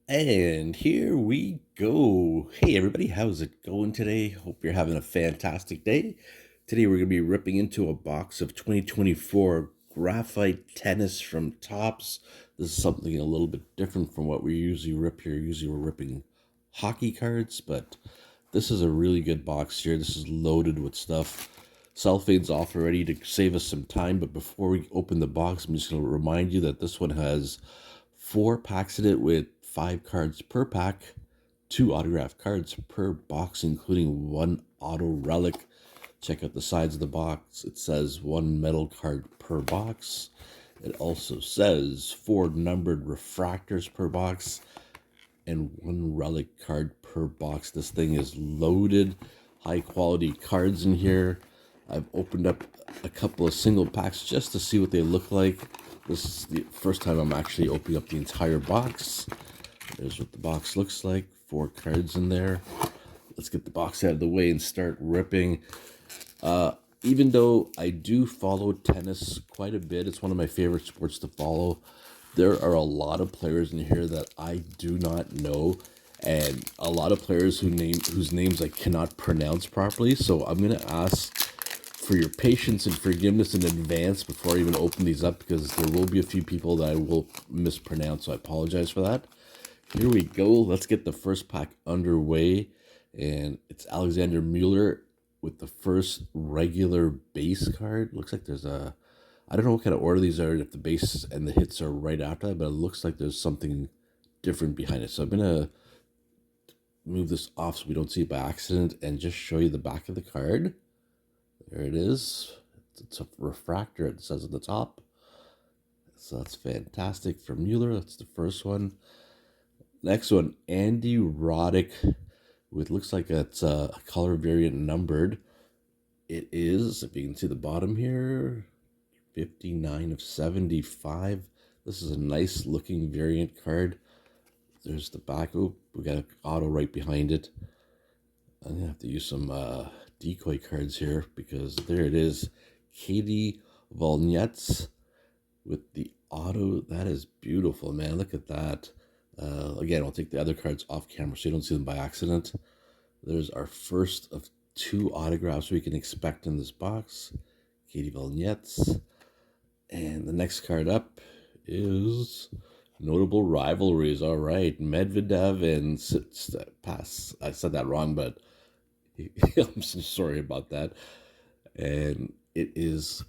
And here we go. Hey, everybody, how's it going today? Hope you're having a fantastic day. Today, we're going to be ripping into a box of 2024 graphite tennis from Topps. This is something a little bit different from what we usually rip here. Usually, we're ripping hockey cards, but this is a really good box here. This is loaded with stuff. Sulfate's off already to save us some time, but before we open the box, I'm just going to remind you that this one has 4 packs in it with 5 cards per pack, 2 autographed cards per box, including 1 auto relic. Check out the sides of the box. It says 1 metal card per box. It also says 4 numbered refractors per box and 1 relic card per box. This thing is loaded. High quality cards in here. I've opened up a couple of single packs just to see what they look like. This is the first time I'm actually opening up the entire box. There's what the box looks like. 4 cards in there. Let's get the box out of the way and start ripping. Even though I do follow tennis quite a bit, it's one of my favorite sports to follow. There are a lot of players in here that I do not know, and a lot of players whose names I cannot pronounce properly. So I'm gonna ask for your patience and forgiveness in advance before I even open these up, because there will be a few people that I will mispronounce, so I apologize for that. Here we go. Let's get the first pack underway, and it's Alexander Mueller with the first regular base card. Looks like there's a, I don't know what kind of order these are, if the base and the hits are right after that, but it looks like there's something different behind it. So I'm gonna move this off so we don't see it by accident and just show you the back of the card. There it is. It's a refractor, it says at the top. So that's fantastic for Mueller. That's the first one. Next one, Andy Roddick, with looks like it's a color variant numbered. It is, if you can see the bottom here, 59 of 75. This is a nice looking variant card. There's the back. Oh, we got an auto right behind it. I'm gonna have to use some decoy cards here, because there it is. Katie Volnets with the auto. That is beautiful, man. Look at that. Again, I'll take the other cards off camera so you don't see them by accident. There's our first of 2 autographs we can expect in this box. Katie Volnets. And the next card up is notable rivalries. All right, Medvedev and Pass. I said that wrong, but I'm so sorry about that. And it is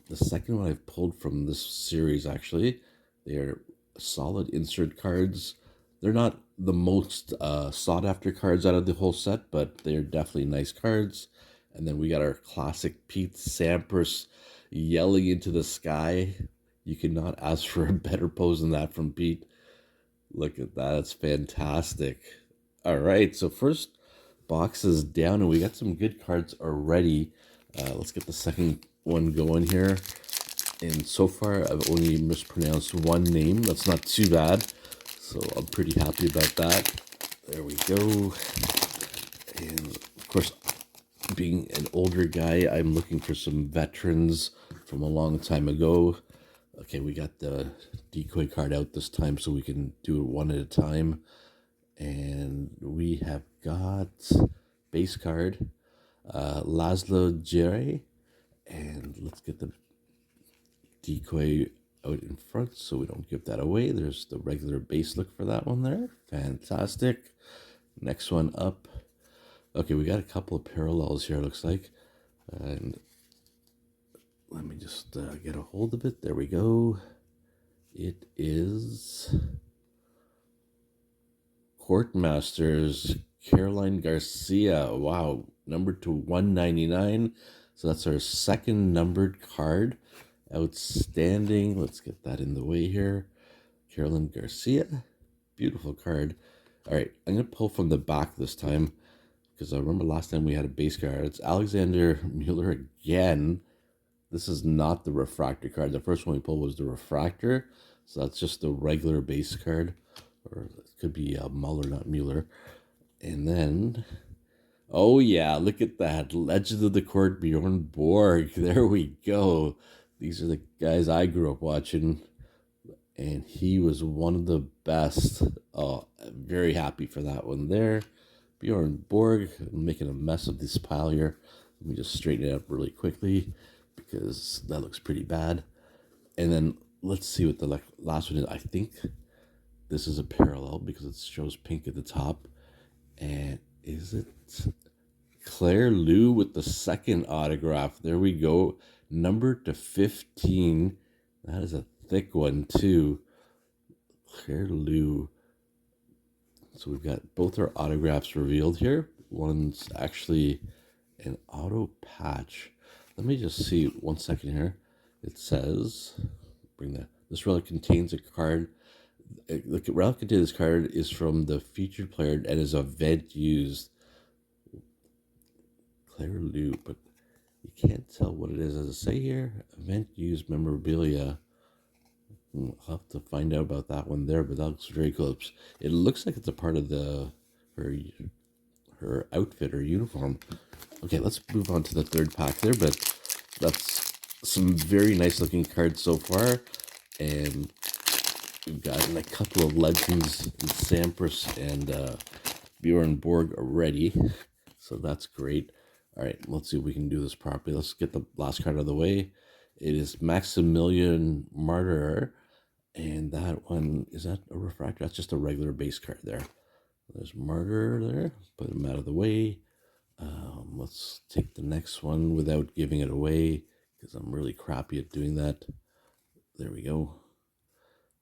the second one I've pulled from this series, actually. They are solid insert cards. They're not the most sought after cards out of the whole set, but they're definitely nice cards. And then we got our classic Pete Sampras yelling into the sky. You cannot ask for a better pose than that from Pete. Look at that. That's fantastic. All right, so first box is down, and we got some good cards already. Let's get the second one going here. And so far, I've only mispronounced 1 name. That's not too bad. So I'm pretty happy about that. There we go. And of course, being an older guy, I'm looking for some veterans from a long time ago. Okay, we got the decoy card out this time so we can do it one at a time. And we have got base card, Laszlo Jere. And let's get the decoy out in front so we don't give that away. There's the regular base look for that one there. Fantastic. Next one up. Okay, we got a couple of parallels here, it looks like. And let me just get a hold of it. There we go. It is Courtmasters Caroline Garcia. Wow, numbered to 199. So that's our second numbered card. Outstanding. Let's get that in the way here. Caroline Garcia. Beautiful card. All right, I'm going to pull from the back this time, because I remember last time we had a base card. It's Alexander Mueller again. This is not the refractor card. The first one we pulled was the refractor. So that's just the regular base card. Or it could be Mueller, not Mueller. And then, oh yeah, look at that. Legend of the Court, Bjorn Borg. There we go. These are the guys I grew up watching. and he was one of the best. Oh, very happy for that one there. Bjorn Borg, making a mess of this pile here. Let me just straighten it up really quickly because that looks pretty bad. And then let's see what the last one is. I think this is a parallel because it shows pink at the top. And is it Claire Lou with the second autograph? There we go. Number to 15. That is a thick one too. Claire Lou. So we've got both our autographs revealed here. One's actually an auto patch. Let me just see 1 second here. It says, this relic contains a card. The relic containing this card is from the featured player and is event used. Claire Lou, but you can't tell what it is. As I say here, event used memorabilia. I'll have to find out about that one there, but that looks very close. It looks like it's a part of her outfit or uniform. Okay, let's move on to the third pack there, but that's some very nice looking cards so far. And we've gotten a couple of legends in Sampras and Bjorn Borg already. So that's great. All right, let's see if we can do this properly. Let's get the last card out of the way. It is Maximilian Martyr. And that one, is that a refractor? That's just a regular base card there. There's Martyr there. Put him out of the way. Let's take the next one without giving it away because I'm really crappy at doing that. There we go.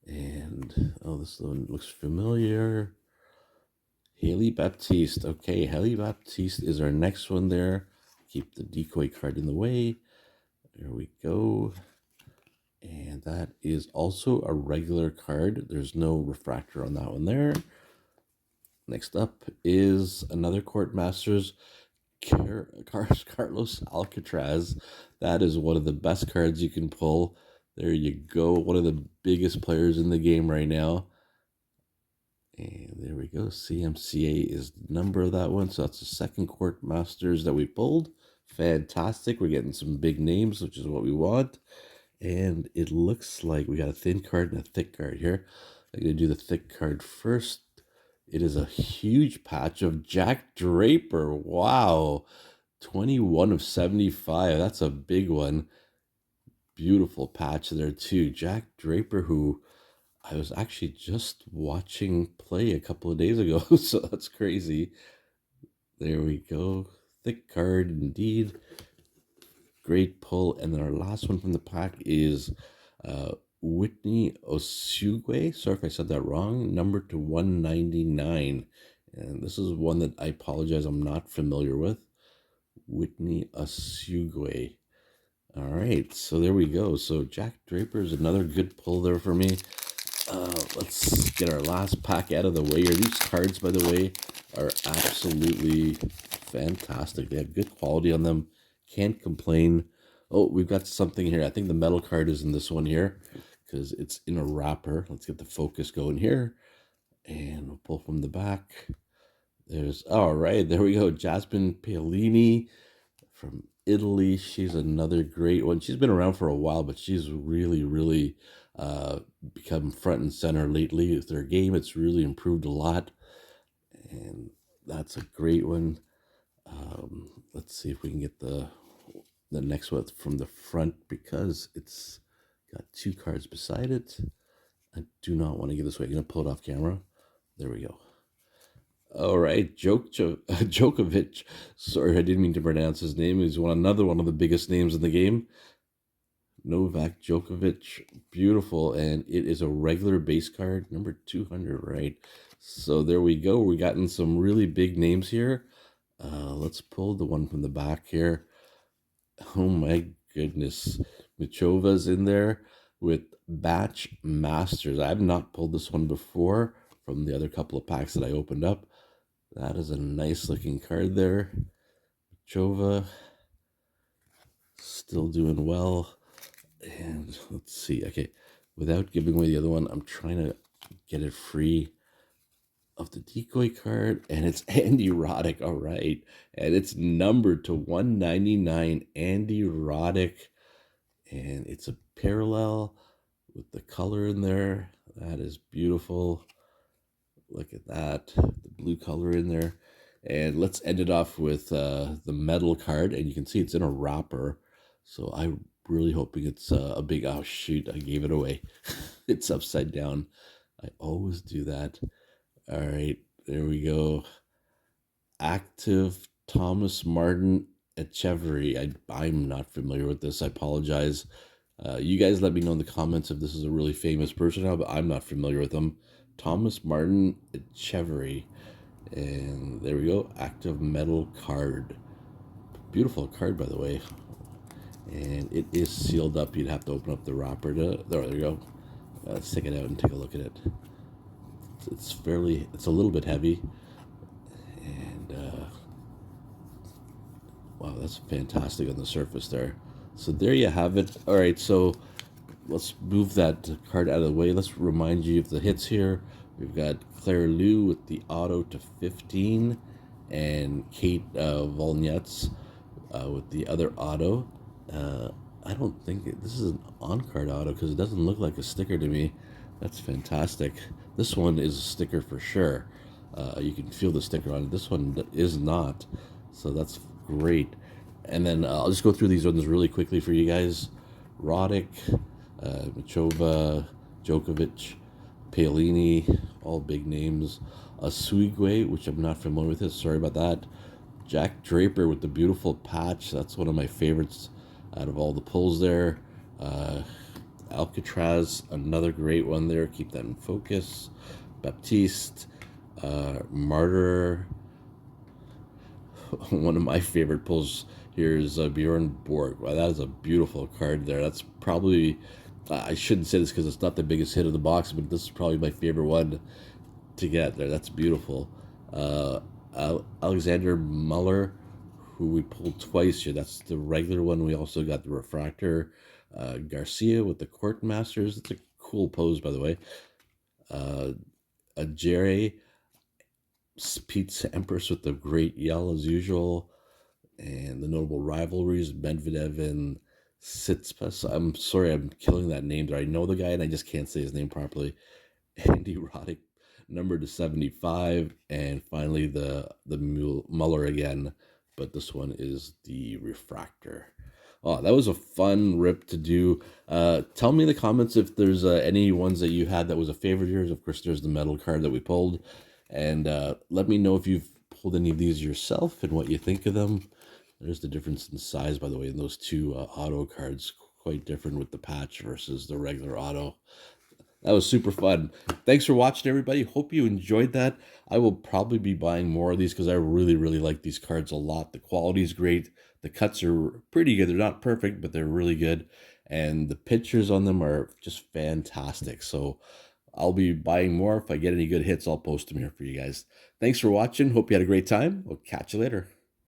And, oh, this one looks familiar. Haley Baptiste. Okay, Haley Baptiste is our next one there. Keep the decoy card in the way. There we go. And that is also a regular card. There's no refractor on that one there. Next up is another Court Masters, Carlos Alcatraz. That is one of the best cards you can pull. There you go. One of the biggest players in the game right now. And there we go. CMCA is the number of that one. So that's the second Court Masters that we pulled. Fantastic. We're getting some big names, which is what we want. And it looks like we got a thin card and a thick card here. I'm going to do the thick card first. It is a huge patch of Jack Draper. Wow. 21 of 75. That's a big one. Beautiful patch there too. Jack Draper, who I was actually just watching play a couple of days ago. So that's crazy. There we go. Thick card indeed. Great pull. And then our last one from the pack is Whitney Osugwe. Sorry if I said that wrong. Number to 199. And this is one that I apologize I'm not familiar with. Whitney Osugwe. All right, so there we go. So Jack Draper is another good pull there for me. Let's get our last pack out of the way. These cards, by the way, are absolutely fantastic. They have good quality on them. Can't complain. Oh, we've got something here. I think the metal card is in this one here because it's in a wrapper. Let's get the focus going here. And we'll pull from the back. There's, all right, there we go. Jasmine Paolini from Italy. She's another great one. She's been around for a while, but she's really become front and center lately with her game. It's really improved a lot. And that's a great one. Let's see if we can get the next one from the front because it's got two cards beside it. I do not want to give this away. I'm going to pull it off camera. There we go. All right, Djokovic. Sorry, I didn't mean to pronounce his name. He's another one of the biggest names in the game. Novak Djokovic, beautiful, and it is a regular base card, number 200, right? So there we go. We gotten some really big names here. Let's pull the one from the back here. Oh my goodness, Michova's in there with Batch Masters. I have not pulled this one before from the other couple of packs that I opened up. That is a nice looking card there. Chova still doing well. And let's see. Okay, without giving away the other one, I'm trying to get it free of the decoy card. And it's Andy Roddick. All right. And it's numbered to 199. Andy Roddick. And it's a parallel with the color in there. That is beautiful. Look at that, the blue color in there. And let's end it off with the metal card. And you can see it's in a wrapper. So I'm really hoping it's a big, oh shoot, I gave it away. It's upside down. I always do that. All right, there we go. Active Thomas Martin Echeverry. I'm not familiar with this. I apologize. You guys let me know in the comments if this is a really famous person now, but I'm not familiar with him. Thomas Martin Echeverry. And there we go. Active metal card. Beautiful card, by the way. And it is sealed up. You'd have to open up the wrapper to. There you go. Let's take it out and take a look at it. It's a little bit heavy. And wow, that's fantastic on the surface there. So there you have it. All right, so let's move that card out of the way. Let's remind you of the hits here. We've got Claire Liu with the auto to 15, and Kate Volnetz with the other auto. I don't think this is an on-card auto because it doesn't look like a sticker to me. That's fantastic. This one is a sticker for sure. You can feel the sticker on it. This one is not, so that's great. And then I'll just go through these ones really quickly for you guys. Roddick, Machova, Djokovic, Paolini, all big names. Suigwe, which I'm not familiar with. Sorry about that. Jack Draper with the beautiful patch. That's one of my favorites out of all the pulls there. Alcatraz, another great one there. Keep that in focus. Baptiste, Martyr. One of my favorite pulls here is Bjorn Borg. Wow, that is a beautiful card there. That's probably, I shouldn't say this because it's not the biggest hit of the box, but this is probably my favorite one to get there. That's beautiful. Alexander Muller, who we pulled twice here. That's the regular one. We also got the refractor. Garcia with the Court Masters. It's a cool pose, by the way. A Jerry, Pizza Empress with the great yell as usual, and the notable rivalries, Medvedev and Tsitsipas. I'm sorry, I'm killing that name there. I know the guy and I just can't say his name properly. Andy Roddick, number to 75, and finally the Muller again, but this one is the refractor. Oh, that was a fun rip to do. Tell me in the comments if there's any ones that you had that was a favorite of yours. Of course, there's the metal card that we pulled. And let me know if you've pulled any of these yourself and what you think of them. There's the difference in size, by the way, in those two auto cards. Quite different with the patch versus the regular auto. That was super fun. Thanks for watching, everybody. Hope you enjoyed that. I will probably be buying more of these because I really, really like these cards a lot. The quality is great. The cuts are pretty good. They're not perfect, but they're really good. And the pictures on them are just fantastic. So I'll be buying more. If I get any good hits, I'll post them here for you guys. Thanks for watching. Hope you had a great time. We'll catch you later.